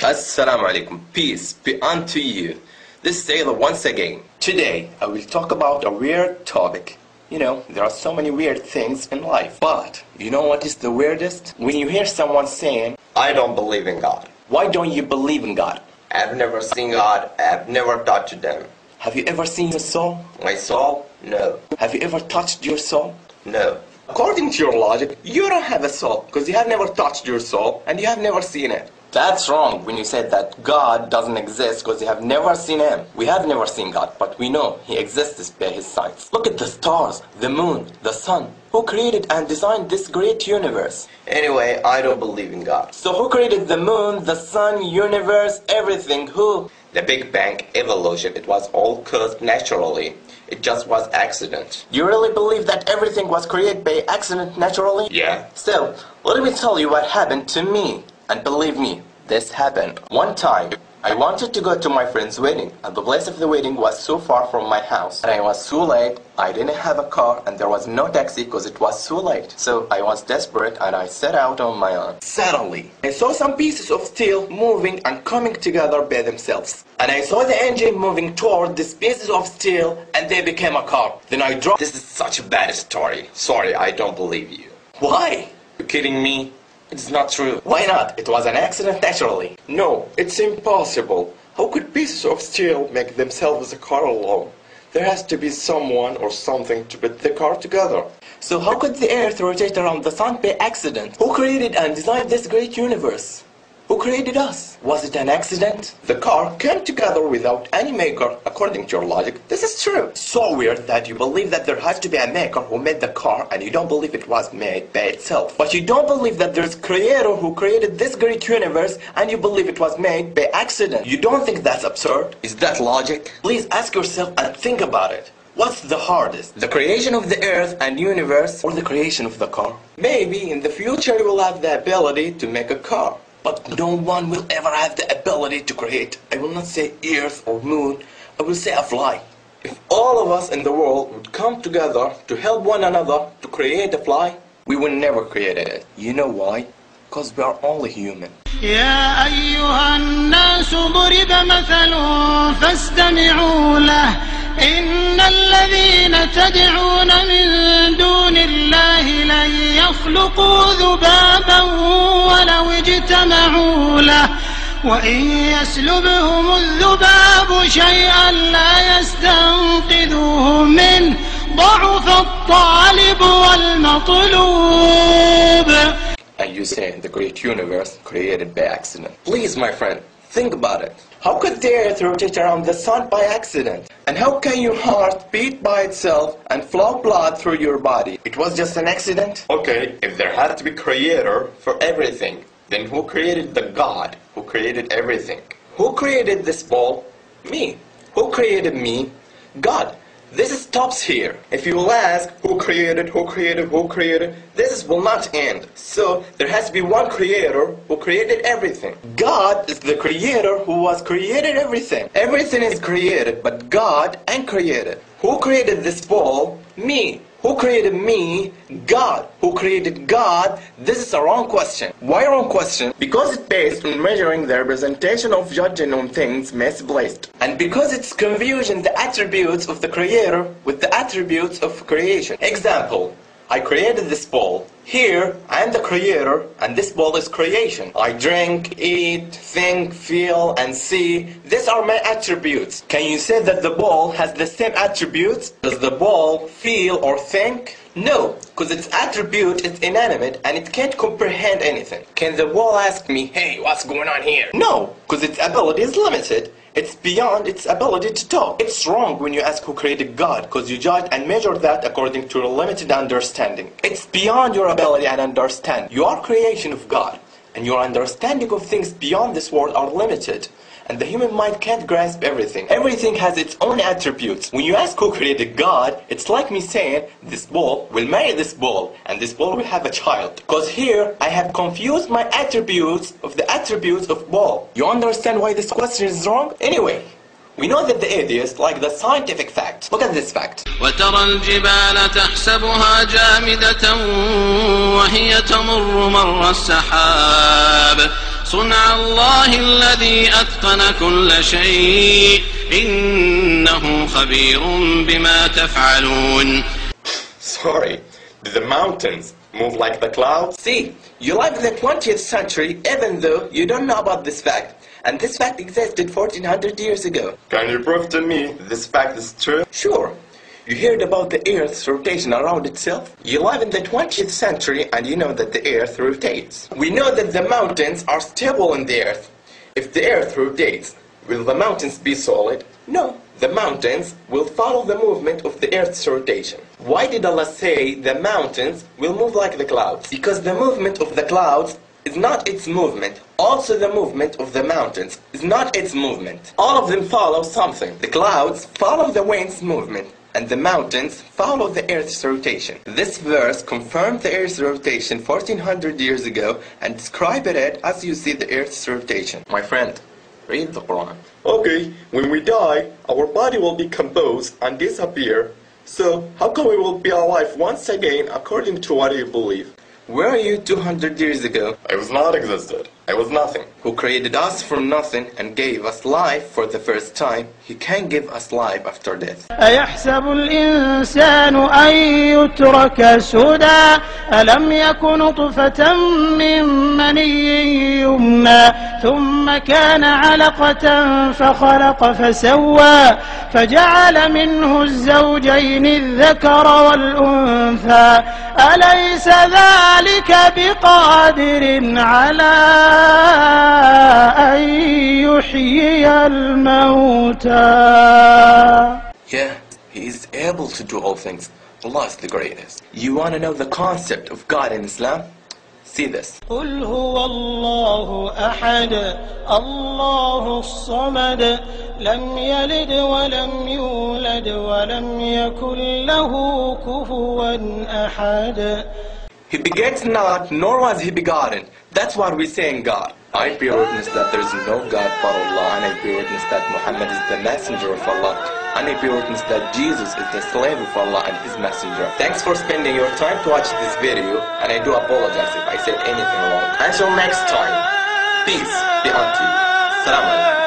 Assalamu alaikum. Peace be unto you. This is Taylor once again. Today I will talk about a weird topic. You know, there are so many weird things in life. But you know what is the weirdest? When you hear someone saying, I don't believe in God. why don't you believe in God? I've never seen God. I've never touched Him. Have you ever seen your soul? My soul? No. Have you ever touched your soul? No. According to your logic, you don't have a soul because you have never touched your soul and you have never seen it. That's wrong when you said that God doesn't exist because you have never seen Him. We have never seen God, but we know He exists by His signs. Look at the stars, the moon, the sun. Who created and designed this great universe? Anyway, I don't believe in God. So who created the moon, the sun, universe, everything? Who? The Big Bang, evolution, it was all caused naturally. It just was accident. You really believe that everything was created by accident naturally? Yeah. Still, let me tell you what happened to me. And believe me, this happened. One time, I wanted to go to my friend's wedding, and the place of the wedding was so far from my house. And I was so late, I didn't have a car, and there was no taxi because it was so late. So I was desperate, and I set out on my own. Suddenly, I saw some pieces of steel moving and coming together by themselves. And I saw the engine moving toward these pieces of steel, and they became a car. Then I dropped. This is such a bad story. Sorry, I don't believe you. Why? You kidding me? It's not true. Why not? It was an accident naturally. No, it's impossible. How could pieces of steel make themselves a car alone? There has to be someone or something to put the car together. So how could the earth rotate around the sun by accident? Who created and designed this great universe? Who created us? Was it an accident? The car came together without any maker, according to your logic. This is true. So weird that you believe that there has to be a maker who made the car and you don't believe it was made by itself. But you don't believe that there's a creator who created this great universe and you believe it was made by accident. You don't think that's absurd? Is that logic? Please ask yourself and think about it. What's the hardest? The creation of the earth and universe or the creation of the car? Maybe in the future you will have the ability to make a car. But no one will ever have the ability to create. I will not say earth or moon, I will say a fly. If all of us in the world would come together to help one another to create a fly, we would never create it. You know why? Because we are only human. يا أيها الناس ضرب مثل فاستمعوا له إن الذين تدعون من دون الله لن يخلقوا ذبابا ولو اجتمعوا له وإن يسلبهم الذباب شيئا لا يستنقذوه منه ضعف الطالب والمطلوب. And you say the great universe created by accident. Please, my friend, think about it. How could the earth rotate around the sun by accident? And how can your heart beat by itself and flow blood through your body? It was just an accident? Okay, if there had to be creator for everything, then who created the God who created everything? Who created this ball? Me. Who created me? God. This stops here. If you will ask who created, this will not end. So there has to be one creator who created everything. God is the creator who was created everything. Everything is created, but God ain't created. Who created this ball? Me. Who created me? God. Who created God? This is a wrong question. Why wrong question? Because it's based on measuring the representation of judging on things misplaced. And because it's confusing the attributes of the creator with the attributes of creation. Example, I created this ball. Here, I am the creator, and this ball is creation. I drink, eat, think, feel, and see. These are my attributes. Can you say that the ball has the same attributes? Does the ball feel or think? No, because its attribute is inanimate and it can't comprehend anything. Can the ball ask me, hey, what's going on here? No, because its ability is limited. It's beyond its ability to talk. It's wrong when you ask who created God, because you judge and measure that according to your limited understanding. It's beyond your ability and understanding. You are creation of God, and your understanding of things beyond this world are limited. And the human mind can't grasp everything. Everything has its own attributes. When you ask who created God, it's like me saying, this ball will marry this ball, and this ball will have a child. Because here, I have confused my attributes of the attributes of ball. You understand why this question is wrong? Anyway, we know that the atheists like the scientific fact. Look at this fact. وترى الجبال تحسبها جامدة وهي تمر مر السحاب صنع الله الذي أتقن كل شيء إنه خبير بما تفعلون. Sorry, do the mountains move like the clouds? See, you live in the 20th century even though you don't know about this fact. And this fact existed 1400 years ago. Can you prove to me this fact is true? Sure. You heard about the Earth's rotation around itself? You live in the 20th century and you know that the Earth rotates. We know that the mountains are stable in the Earth. If the Earth rotates, will the mountains be solid? No. The mountains will follow the movement of the Earth's rotation. Why did Allah say the mountains will move like the clouds? Because the movement of the clouds is not its movement. Also the movement of the mountains is not its movement. All of them follow something. The clouds follow the wind's movement, and the mountains follow the Earth's rotation. This verse confirmed the Earth's rotation 1400 years ago and described it as you see the Earth's rotation. My friend, read the Quran. Okay, when we die, our body will be composed and disappear. So, how come we will be alive once again according to what you believe? Where are you 200 years ago? I was not existed. I was nothing. Who created us from nothing and gave us life for the first time, He can give us life after death. أيحسب الإنسان أن يترك سدى ألم يك نطفة من مني يمنى ثم كان علقة فخلق فسوى فجعل منه الزوجين الذكر والأنثى أليس ذلك بقادر على أن يحيي الموتى. Yeah, He is able to do all things. Allah is the greatest. You want to know the concept of God in Islam? See this. قل هو الله أحد الله الصمد لم يلد ولم يولد ولم يكن له كفوا أحد. He begets not, nor was He begotten. That's what we say in God. I bear witness that there is no God but Allah, and I bear witness that Muhammad is the messenger of Allah, and I bear witness that Jesus is the slave of Allah and His messenger. Thanks for spending your time to watch this video, and I do apologize if I said anything wrong. Until next time, peace be unto you. Salam alaikum.